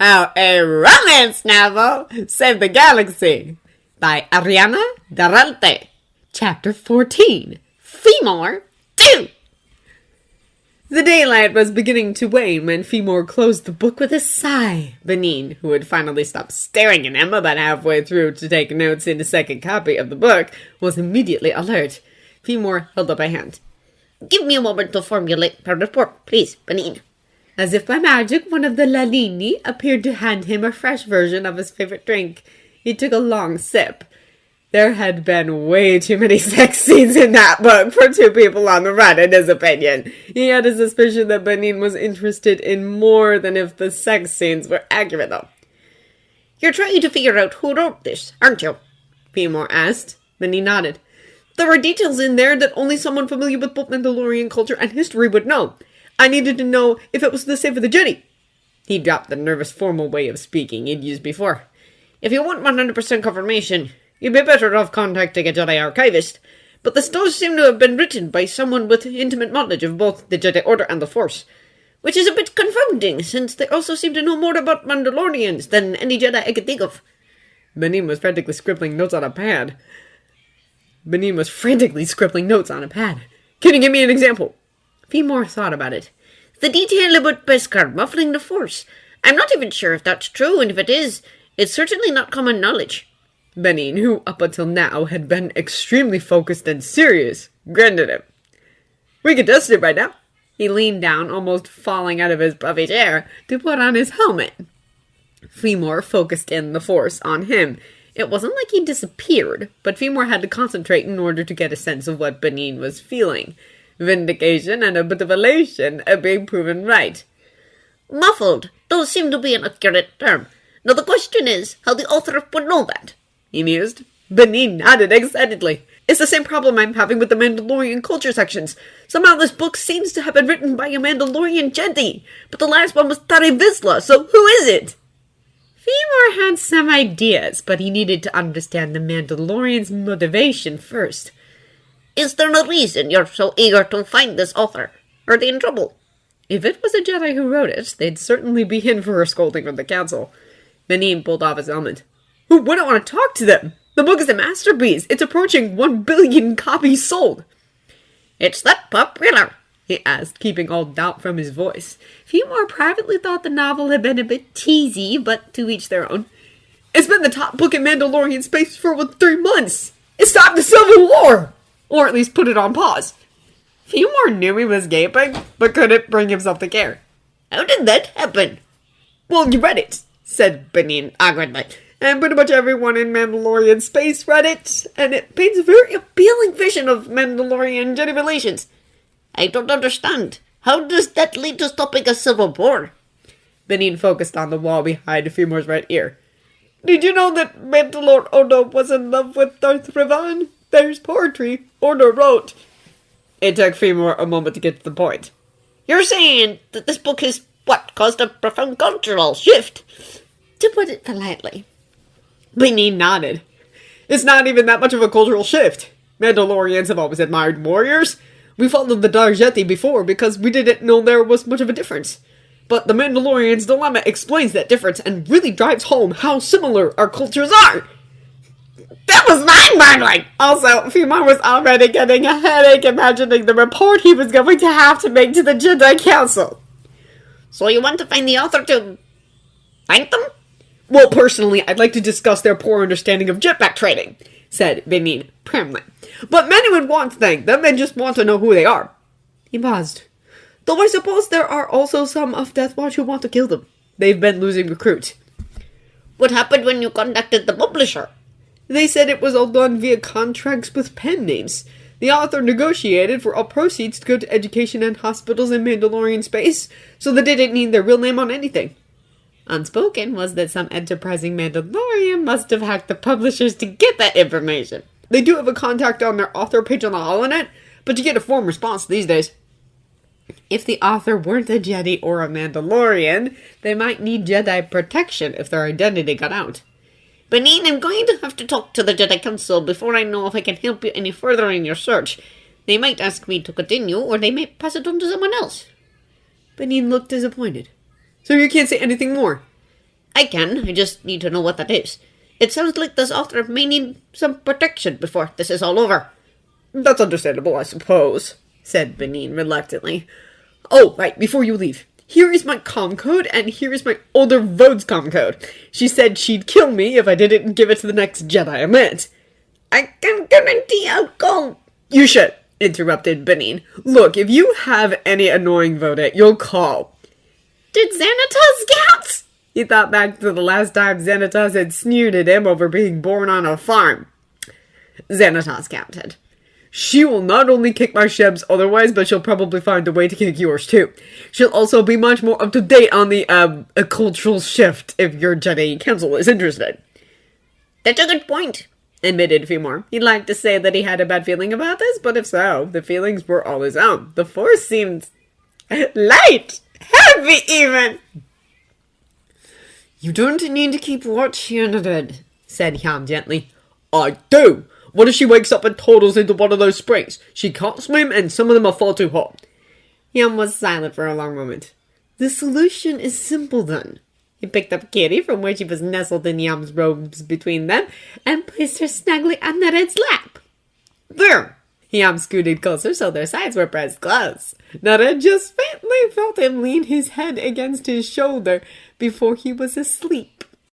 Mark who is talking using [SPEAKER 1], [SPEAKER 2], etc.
[SPEAKER 1] How a romance novel saved the galaxy by Ariana Durante. Chapter 14. Femor 2. The daylight was beginning to wane when Femor closed the book with a sigh. Benin, who had finally stopped staring at him about halfway through to take notes in a second copy of the book, was immediately alert. Femor held up a hand.
[SPEAKER 2] Give me a moment to formulate a report, please, Benin.
[SPEAKER 1] As if by magic, one of the Lalini appeared to hand him a fresh version of his favorite drink. He took a long sip. There had been way too many sex scenes in that book for two people on the run, in his opinion. He had a suspicion that Benin was interested in more than if the sex scenes were accurate, though.
[SPEAKER 2] You're trying to figure out who wrote this, aren't you?
[SPEAKER 1] Femor asked. Benin nodded. There were details in there that only someone familiar with both Mandalorian culture and history would know. I needed to know if it was the same for the Jedi. He dropped the nervous, formal way of speaking he'd used before.
[SPEAKER 2] If you want 100% confirmation, you'd be better off contacting a Jedi archivist. But this does seem to have been written by someone with intimate knowledge of both the Jedi Order and the Force, which is a bit confounding, since they also seem to know more about Mandalorians than any Jedi I could think of.
[SPEAKER 1] Benin was frantically scribbling notes on a pad. Can you give me an example?
[SPEAKER 2] Femor thought about it. The detail about Beskar muffling the Force. I'm not even sure if that's true, and if it is, it's certainly not common knowledge.
[SPEAKER 1] Benin, who up until now had been extremely focused and serious, grinned at him. We can test it right now. He leaned down, almost falling out of his puffy chair, to put on his helmet. Femor focused in the Force on him. It wasn't like he disappeared, but Femor had to concentrate in order to get a sense of what Benin was feeling. Vindication and a bit of elation at being proven right.
[SPEAKER 2] Muffled does seem to be an accurate term. Now the question is how the author would know that.
[SPEAKER 1] He mused. Benin nodded excitedly. It's the same problem I'm having with the Mandalorian culture sections. Somehow this book seems to have been written by a Mandalorian Jedi, but the last one was Tari Vizsla, so who is it? Femor had some ideas, but he needed to understand the Mandalorian's motivation first.
[SPEAKER 2] Is there no reason you're so eager to find this author? Are they in trouble?
[SPEAKER 1] If it was a Jedi who wrote it, they'd certainly be in for a scolding from the council. Benin pulled off his helmet. Who wouldn't want to talk to them? The book is a masterpiece. It's approaching 1 billion copies sold.
[SPEAKER 2] It's that popular?
[SPEAKER 1] He asked, keeping all doubt from his voice. Femor privately thought the novel had been a bit teasy, but to each their own. It's been the top book in Mandalorian space for over 3 months. It stopped the Civil War! Or at least put it on pause. Femor knew he was gaping, but couldn't bring himself to care.
[SPEAKER 2] How did that happen?
[SPEAKER 1] Well, you read it, said Benin awkwardly. And pretty much everyone in Mandalorian space read it, and it paints a very appealing vision of Mandalorian Jedi relations.
[SPEAKER 2] I don't understand. How does that lead to stopping a civil war?
[SPEAKER 1] Benin focused on the wall behind Femor's right ear. Did you know that Mandalore Odo was in love with Darth Revan? There's poetry Odo wrote. It took Femor a moment to get to the point.
[SPEAKER 2] You're saying that this book has, caused a profound cultural shift?
[SPEAKER 1] To put it politely. Benin nodded. It's not even that much of a cultural shift. Mandalorians have always admired warriors. We followed the Dark Jedi before because we didn't know there was much of a difference. But the Mandalorian's dilemma explains that difference and really drives home how similar our cultures are. That was mind-boggling! Also, Femor was already getting a headache imagining the report he was going to have to make to the Jedi Council.
[SPEAKER 2] So you want to find the author to thank them?
[SPEAKER 1] Well, personally, I'd like to discuss their poor understanding of jetpack training, said Benin primly. But many would want to thank them and just want to know who they are. He paused. Though I suppose there are also some of Death Watch who want to kill them. They've been losing recruits.
[SPEAKER 2] What happened when you contacted the publisher?
[SPEAKER 1] They said it was all done via contracts with pen names. The author negotiated for all proceeds to go to education and hospitals in Mandalorian space, so they didn't need their real name on anything. Unspoken was that some enterprising Mandalorian must have hacked the publishers to get that information. They do have a contact on their author page on the HoloNet, but you get a form response these days. If the author weren't a Jedi or a Mandalorian, they might need Jedi protection if their identity got out.
[SPEAKER 2] Benin, I'm going to have to talk to the Jedi Council before I know if I can help you any further in your search. They might ask me to continue, or they may pass it on to someone else.
[SPEAKER 1] Benin looked disappointed. So you can't say anything more?
[SPEAKER 2] I can, I just need to know what that is. It sounds like this author may need some protection before this is all over.
[SPEAKER 1] That's understandable, I suppose, said Benin reluctantly. Oh, right, before you leave. Here is my comm code, and here is my older Vode's comm code. She said she'd kill me if I didn't give it to the next Jedi I met.
[SPEAKER 2] I can guarantee I'll call.
[SPEAKER 1] You should, interrupted Benin. Look, if you have any annoying Vode, you'll call.
[SPEAKER 2] Did Xanatos count?
[SPEAKER 1] He thought back to the last time Xanatos had sneered at him over being born on a farm. Xanatos counted. She will not only kick my shebs otherwise, but she'll probably find a way to kick yours too. She'll also be much more up to date on the, a cultural shift if your Jedi Council is interested.
[SPEAKER 2] That's a good point,
[SPEAKER 1] admitted Fimor. He'd like to say that he had a bad feeling about this, but if so, the feelings were all his own. The Force seemed light, heavy even. You don't need to keep watch, Yanadid, said Yam gently. I do. What if she wakes up and toddles into one of those springs? She can't swim, and some of them are far too hot. Yam was silent for a long moment. The solution is simple, then. He picked up Kitty from where she was nestled in Yam's robes between them, and placed her snugly on Nared's lap. There! Yam scooted closer so their sides were pressed close. Nared just faintly felt him lean his head against his shoulder before he was asleep.